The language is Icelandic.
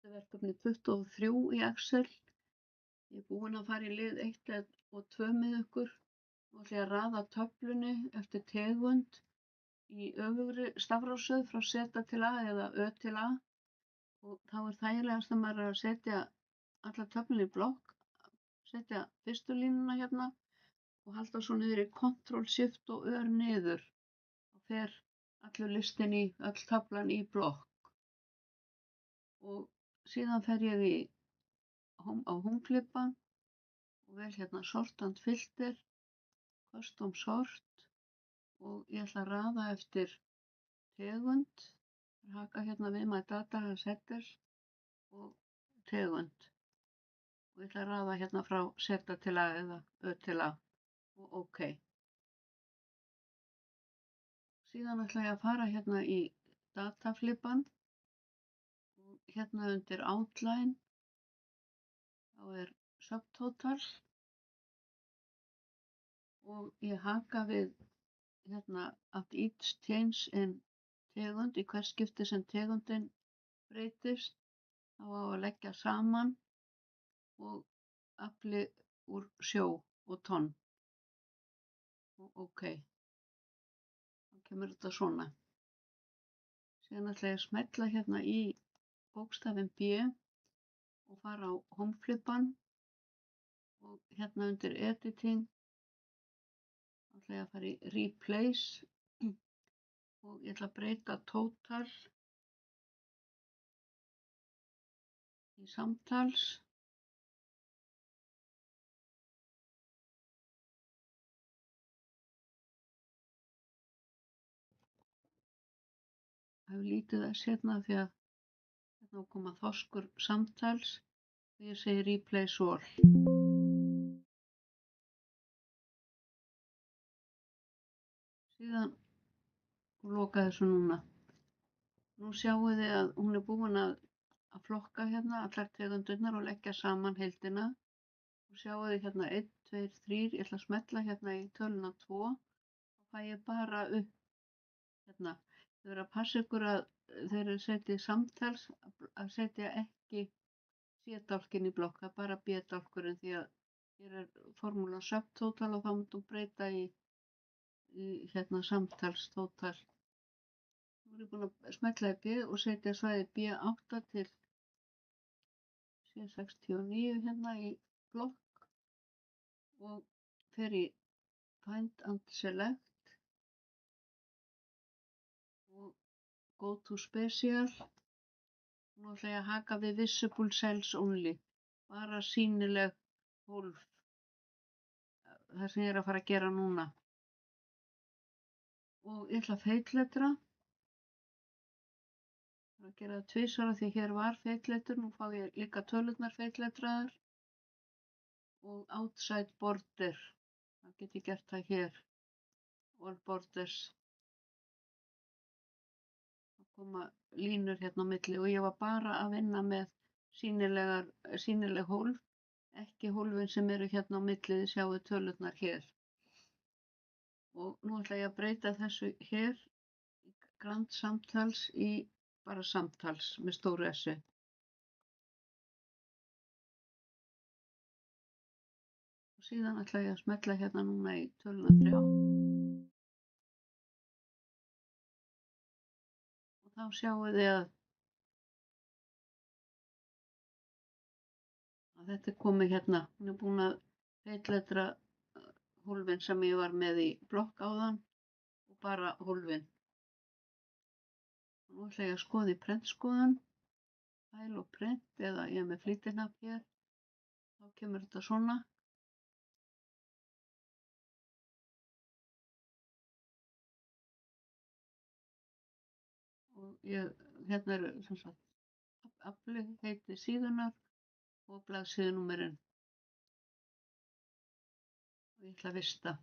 Verkefni 23 í Excel. Ég er búin að fara í lið 1 og 2 með ykkur. Nú ætla ég að raða töflunni eftir tegund í öfugri stafrófsröð frá Z til A eða Ö til A. Og þá er þægilegast að maður er að setja alla töflunni í blokk, setja fyrstu línuna hérna og halda svo niður í Ctrl, Shift og Ör niður. Og fer allur listinn í, öll töflan í blokk. Og síðan fer ég á Home-klippa og vel hérna Sort and Filter, Custom Sort og ég ætla að raða eftir tegund, haka hérna við My Data Setters og tegund og ég ætla að raða hérna frá Z til A eða Ö til A og OK. Síðan ætla ég að fara hérna í dataflippan og hérna undir Outline þá er Subtotal og ég haka við hérna at each change in tegund, í hvers skipti sem tegundin breytist, þá á að leggja saman og afli úr sjó og tonn og OK. Þá kemur þetta svona. Síðan ætla ég að smella hérna í bókstafinn B og fara á Home-flippan og hérna undir Editing ætla ég að fara í Replace og ég ætla að breyta Total í Samtals. Það hefur lítið S hérna því að hérna koma Þorskur Samtals og ég segi Replace All. Síðan loka þessu núna. Nú sjáum þið að hún er búin að flokka hérna allar tegundurnar og leggja saman heildina. Og sjáum þið hérna 1, 2, 3, ég ætla að smella hérna í töluna 2 og fæ ég bara upp hérna. Þið verður að passa ykkur að þeir eru setið Samtals að setja ekki C-dálkinn í blokk, það er bara B-dálkurinn því að hér er formúlan Subtotal og þá myndum breyta í hérna Samtals Total. Nú er ég búin að smella í B og setja svæði B8 til C69 hérna í blokk og fer í Find and Select og Go to Special. Nú ætla ég að haka við Visible Cells Only, bara sýnileg hólf, það sem ég er að fara að gera núna. Og ég ætla að feitletra. Það er að gera það tvisvar því hér var feitletur, nú fá ég líka tölurnar feitletraðar. Og Outside Border, það get ég gert það hér, All Borders. Það koma línur hérna á milli og ég var bara að vinna með sýnileg hólf, ekki hólfin sem eru hérna á milli, þið sjáu tölurnar hér. Og nú ætla ég að breyta þessu hér, Grand Samtals í bara Samtals með stóru S-i. Og síðan ætla ég að smella hérna núna í töluna 3. Og þá sjáu þið að þetta er komið hérna. Hún er búin að feitletra hólfin sem ég var með í blokk áðan og bara hólfin. Nú ætla ég að skoða í prentskoðun, File og print eða ég er með flýtinafn hér. Þá kemur þetta svona. Og hérna eru sem sagt afli, heiti síðunnar og blaðsíðunúmerinn. Og ég ætla að vista.